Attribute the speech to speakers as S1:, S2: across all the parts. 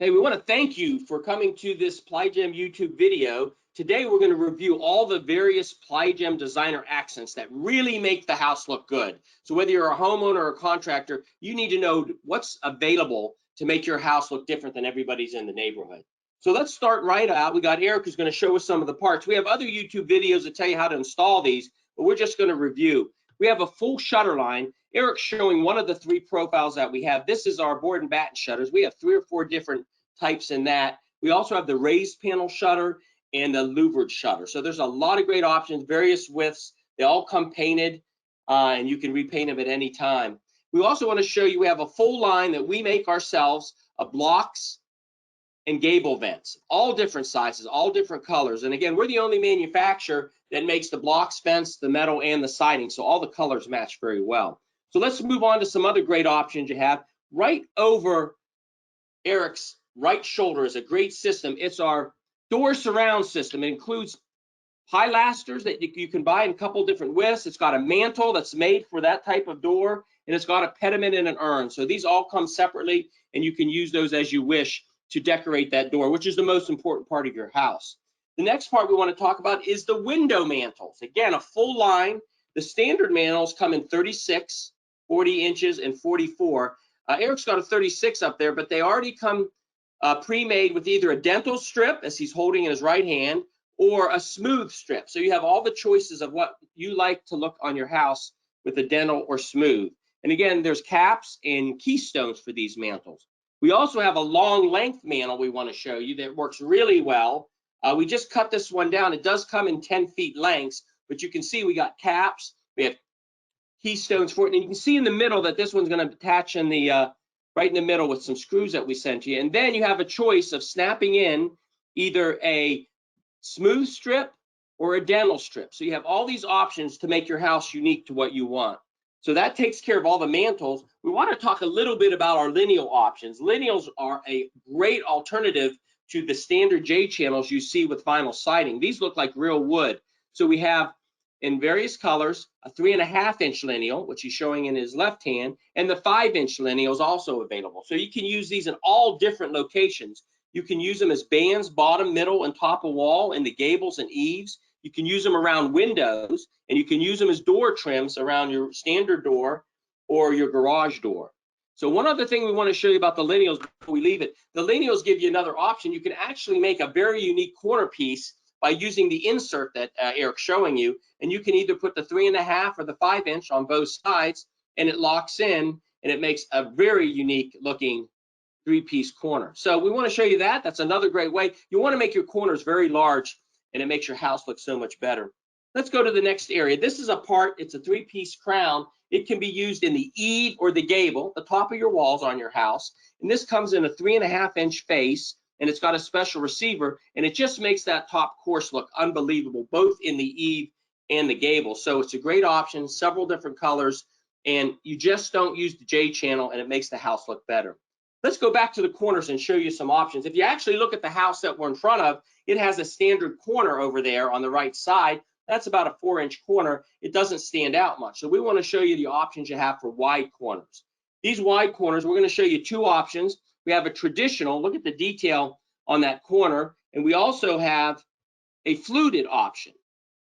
S1: Hey, we want to thank you for coming to this PlyGem YouTube video. Today, we're going to review all the various PlyGem designer accents that really make the house look good. So whether you're a homeowner or a contractor, you need to know what's available to make your house look different than everybody's in the neighborhood. So let's start right out. We got Eric who's going to show us some of the parts. We have other YouTube videos that tell you how to install these, but we're just going to review. We have a full shutter line. Eric's showing one of the three profiles that we have. This is our board and batten shutters. We have 3 or 4 different types in that. We also have the raised panel shutter and the louvered shutter. So there's a lot of great options, various widths. They all come painted, and you can repaint them at any time. We also want to show you we have a full line that we make ourselves of blocks and gable vents, all different sizes, all different colors. And again, we're the only manufacturer that makes the blocks, vents, the metal, and the siding. So all the colors match very well. So let's move on to some other great options you have. Right over Eric's right shoulder is a great system. It's our door surround system. It includes pilasters that you can buy in a couple different widths. It's got a mantle that's made for that type of door, and it's got a pediment and an urn. So these all come separately, and you can use those as you wish to decorate that door, which is the most important part of your house. The next part we want to talk about is the window mantles. Again, a full line. The standard mantles come in 36, 40 inches, and 44. Eric's got a 36 up there, but they already come pre-made with either a dental strip, as he's holding in his right hand, or a smooth strip. So you have all the choices of what you like to look on your house with a dental or smooth. And again, there's caps and keystones for these mantles. We also have a long length mantle we want to show you that works really well. We just cut this one down. It does come in 10 feet lengths, but you can see we got caps, we have keystones for it, and you can see in the middle that this one's going to attach in the right in the middle with some screws that we sent you. And then you have a choice of snapping in either a smooth strip or a dental strip. So you have all these options to make your house unique to what you want. So that takes care of all the mantles. We want to talk a little bit about our lineal options. Lineals are a great alternative to the standard J channels you see with vinyl siding. These look like real wood. So we have in various colors, a 3.5-inch lineal, which he's showing in his left hand, and the 5-inch lineal is also available. So you can use these in all different locations. You can use them as bands, bottom, middle, and top of wall in the gables and eaves. You can use them around windows, and you can use them as door trims around your standard door or your garage door. So one other thing we want to show you about the lineals before we leave it, the lineals give you another option. You can actually make a very unique corner piece by using the insert that Eric's showing you, and you can either put the 3.5 or the 5-inch on both sides, and it locks in, and it makes a very unique looking 3-piece corner. So we want to show you that. That's another great way. You want to make your corners very large, and it makes your house look so much better. Let's go to the next area. This is a part, it's a 3-piece crown. It can be used in the eave or the gable, the top of your walls on your house. And this comes in a 3.5-inch face, and it's got a special receiver, and it just makes that top course look unbelievable, both in the eave and the gable. So it's a great option, several different colors, and you just don't use the J channel, and it makes the house look better. Let's go back to the corners and show you some options. If you actually look at the house that we're in front of, it has a standard corner over there on the right side. That's about a 4-inch corner. It doesn't stand out much. So we want to show you the options you have for wide corners. These wide corners, we're going to show you 2 options. We have a traditional, look at the detail on that corner, and we also have a fluted option.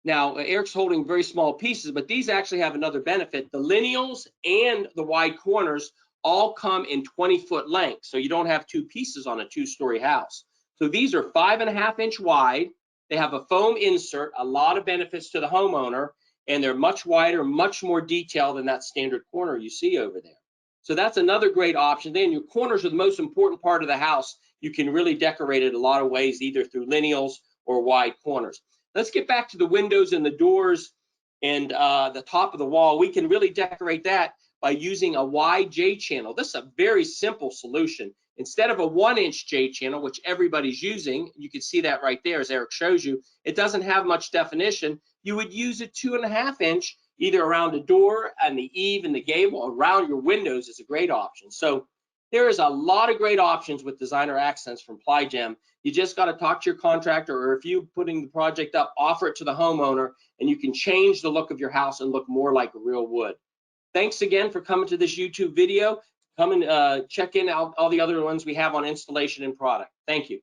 S1: Now, Eric's holding very small pieces, but these actually have another benefit. The lineals and the wide corners all come in 20-foot length, so you don't have 2 pieces on a 2-story house. So these are 5.5-inch wide. They have a foam insert, a lot of benefits to the homeowner, and they're much wider, much more detailed than that standard corner you see over there. So that's another great option. Then your corners are the most important part of the house. You can really decorate it a lot of ways, either through lineals or wide corners. Let's get back to the windows and the doors and the top of the wall. We can really decorate that by using a wide J channel. This is a very simple solution. Instead of a 1-inch J channel, which everybody's using, you can see that right there as Eric shows you, it doesn't have much definition. You would use a 2.5-inch either around the door and the eave and the gable, around your windows is a great option. So there is a lot of great options with designer accents from PlyGem. You just got to talk to your contractor, or if you're putting the project up, offer it to the homeowner, and you can change the look of your house and look more like real wood. Thanks again for coming to this YouTube video. come and check in all the other ones we have on installation and product. Thank you.